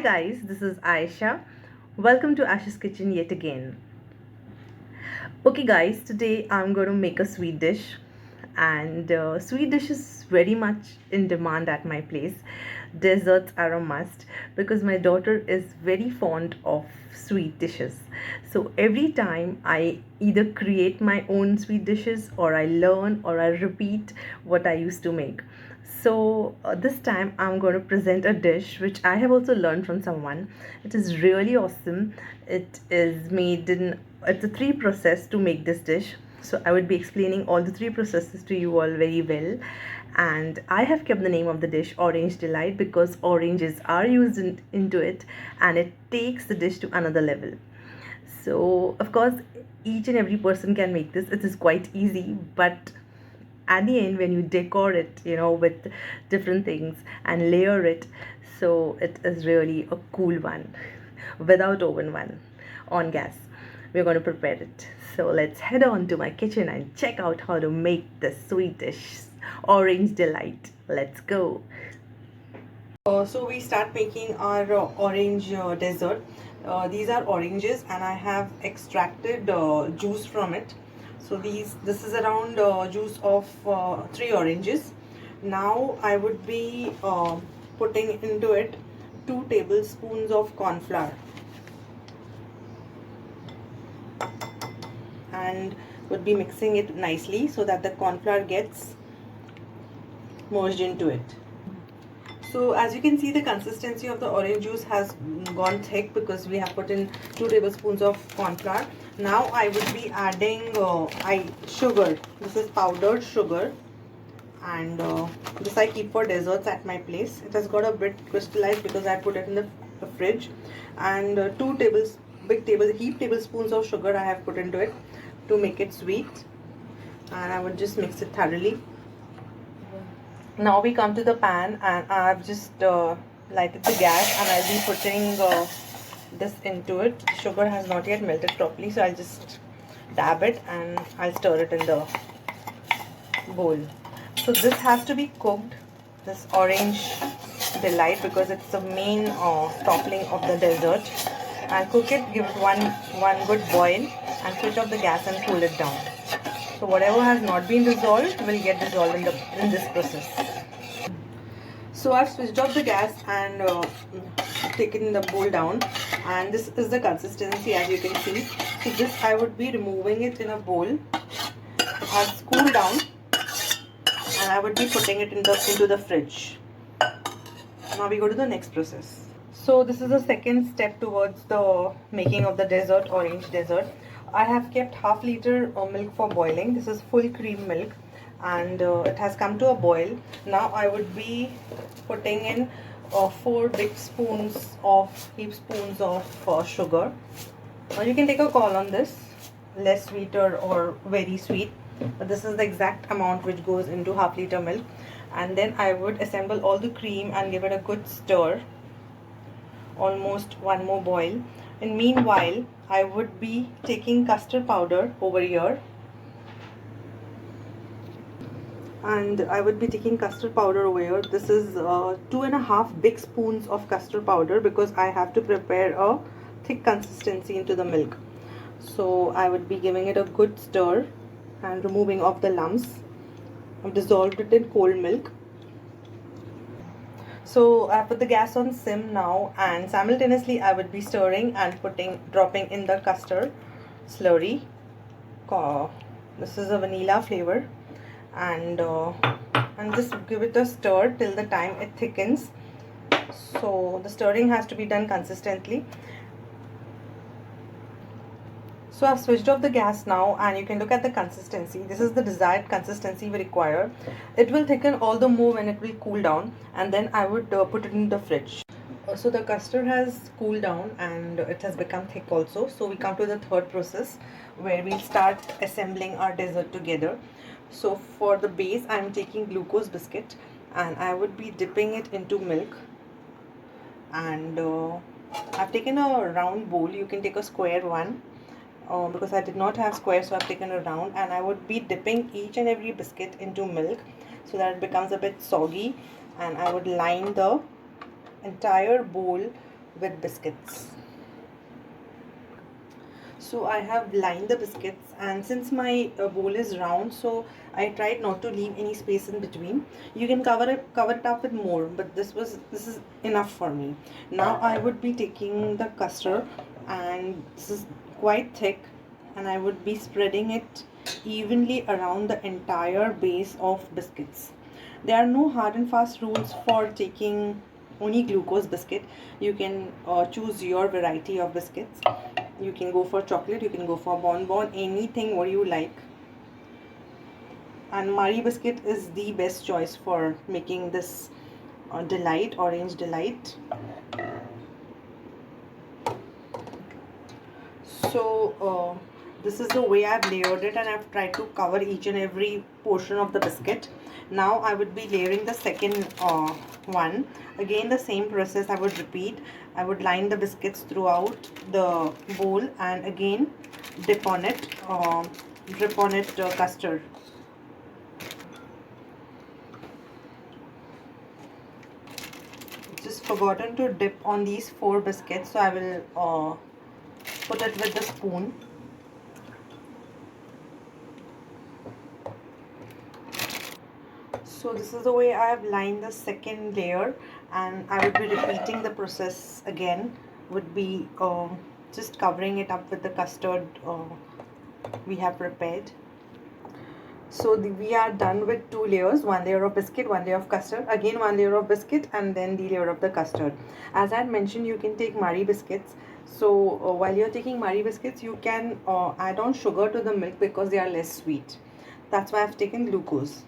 guys, this is Aisha. Welcome to Asha's Kitchen yet again. Okay guys, today I'm going to make a sweet dish, and sweet dish is very much in demand at my place. Desserts are a must because my daughter is very fond of sweet dishes. So every time I either create my own sweet dishes, or I learn, or I repeat what I used to make. So this time I'm going to present a dish which I have also learned from someone. It is really awesome. It's a three process to make this dish. So I would be explaining all the three processes to you all very well. And I have kept the name of the dish Orange Delight because oranges are used into it, and it takes the dish to another level. So of course each and every person can make this. It is quite easy, but at the end when you decor it, with different things and layer it, so it is really a cool one without oven one on gas. We're going to prepare it. So let's head on to my kitchen and check out how to make this sweet dish, Orange Delight. Let's go. So we start making our orange dessert. These are oranges and I have extracted juice from it. So this is around juice of 3 oranges. Now I would be putting into it 2 tablespoons of corn flour and would be mixing it nicely so that the corn flour gets merged into it. So as you can see, the consistency of the orange juice has gone thick because we have put in 2 tablespoons of corn flour. Now I would be adding sugar. This is powdered sugar, and this I keep for desserts at my place. It has got a bit crystallized because I put it in the fridge. And big tablespoons of sugar I have put into it to make it sweet, and I would just mix it thoroughly. Now we come to the pan, and I've just lighted the gas, and I'll be putting this into it. Sugar has not yet melted properly, so I'll just dab it and I'll stir it in the bowl. So this has to be cooked, this Orange Delight, because it's the main toppling of the dessert. I'll cook it, give it one good boil, and switch off the gas and cool it down. So whatever has not been dissolved will get dissolved in this process. So I've switched off the gas and taken the bowl down, and this is the consistency as you can see. So this I would be removing it in a bowl. It has cooled down, and I would be putting it into the fridge. Now we go to the next process. So this is the second step towards the making of the dessert, orange dessert. I have kept half liter milk for boiling. This is full cream milk, and it has come to a boil. Now I would be putting in 4 big tablespoons of sugar. Now you can take a call on this, less sweeter or very sweet, but this is the exact amount which goes into half liter milk. And then I would assemble all the cream and give it a good stir, almost one more boil. And meanwhile I would be taking custard powder over here, and I would be taking custard powder over here. This is 2.5 big spoons of custard powder because I have to prepare a thick consistency into the milk. So I would be giving it a good stir and removing off the lumps. I've dissolved it in cold milk. So I put the gas on sim now, and simultaneously I would be stirring and dropping in the custard slurry. This is a vanilla flavor, and just give it a stir till the time it thickens. So the stirring has to be done consistently. So I've switched off the gas now, and you can look at the consistency. This is the desired consistency we require. It will thicken all the more when it will cool down, and then I would put it in the fridge. So the custard has cooled down and it has become thick also. So we come to the third process where we'll start assembling our dessert together. So for the base I'm taking glucose biscuit, and I would be dipping it into milk. And I've taken a round bowl. You can take a square one. Because I did not have square, so I've taken a round, and I would be dipping each and every biscuit into milk so that it becomes a bit soggy, and I would line the entire bowl with biscuits. So I have lined the biscuits, and since my bowl is round, so I tried not to leave any space in between. You can cover it up with more, but this is enough for me. Now I would be taking the custard, and this is quite thick, and I would be spreading it evenly around the entire base of biscuits. There are no hard and fast rules for taking only glucose biscuit. You can choose your variety of biscuits. You can go for chocolate, you can go for bonbon, anything what you like. And Marie biscuit is the best choice for making this delight, orange delight. So this is the way I've layered it, and I've tried to cover each and every portion of the biscuit. Now I would be layering the second one. Again the same process I would repeat. I would line the biscuits throughout the bowl, and again drip on it custard. Just forgotten to dip on these 4 biscuits, so I will put it with the spoon. So this is the way I have lined the second layer, and I would be repeating the process again. Would be just covering it up with the custard we have prepared. So we are done with 2 layers, 1 layer of biscuit, 1 layer of custard, again 1 layer of biscuit, and then the layer of the custard. As I had mentioned, you can take Marie biscuits. So while you're taking Marie biscuits, you can add on sugar to the milk because they are less sweet. That's why I've taken glucose.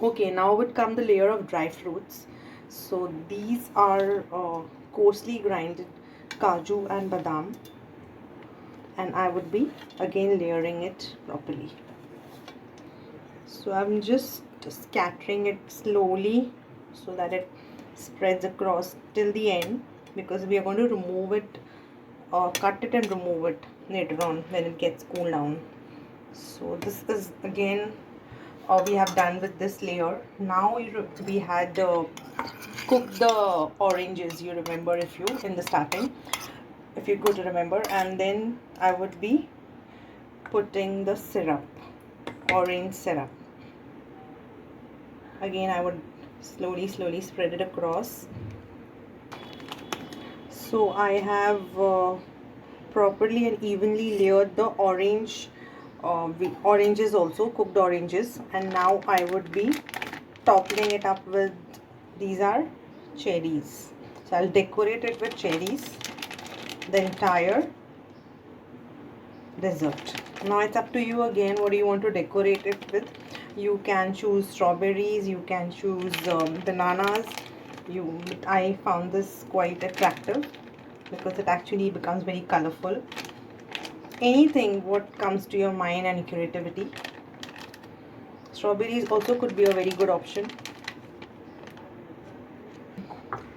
Okay, now would come the layer of dry fruits. So these are coarsely grinded kaju and badam, and I would be again layering it properly. So I'm just scattering it slowly so that it spreads across till the end, because we are going to remove it, cut it and remove it later on when it gets cooled down. So this is again we have done with this layer. Now we had cooked the oranges, you remember, if you in the starting, if you could remember, and then I would be putting the syrup, orange syrup. Again I would slowly spread it across. So I have properly and evenly layered the oranges, also cooked oranges, and now I would be toppling it up with, these are cherries, so I'll decorate it with cherries, the entire dessert. Now it's up to you again, what do you want to decorate it with. You can choose strawberries, you can choose bananas. I found this quite attractive because it actually becomes very colorful. Anything what comes to your mind and creativity. Strawberries also could be a very good option.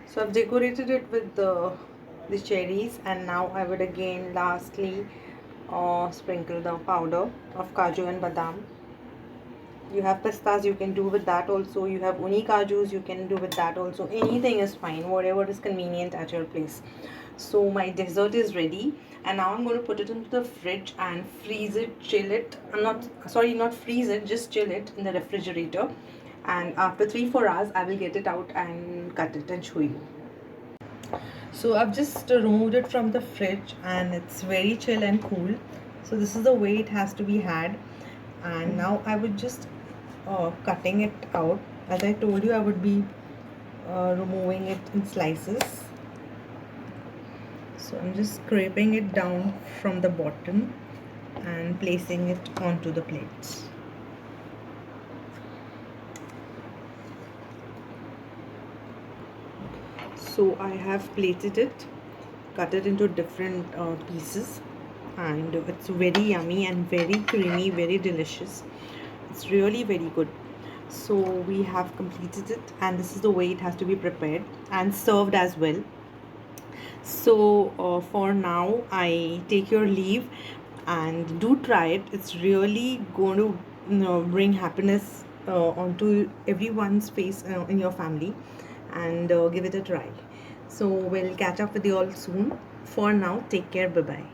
So I've decorated it with the cherries, and now I would again lastly sprinkle the powder of kaju and badam. You have pistas, you can do with that also. You have uni kajus, you can do with that also. Anything is fine, whatever is convenient at your place. So my dessert is ready, and now I'm going to put it into the fridge and freeze it, chill it. Not freeze it, just chill it in the refrigerator. And after 3-4 hours, I will get it out and cut it and show you. So I've just removed it from the fridge, and it's very chill and cool. So this is the way it has to be had. And now I would just cutting it out. As I told you, I would be removing it in slices. So I'm just scraping it down from the bottom and placing it onto the plates. So I have plated it, cut it into different pieces, and it's very yummy and very creamy, very delicious. It's really very good. So we have completed it, and this is the way it has to be prepared and served as well. So for now I take your leave, and do try it. It's really going to bring happiness onto everyone's face in your family, and give it a try. So we'll catch up with you all soon. For now, take care. Bye bye.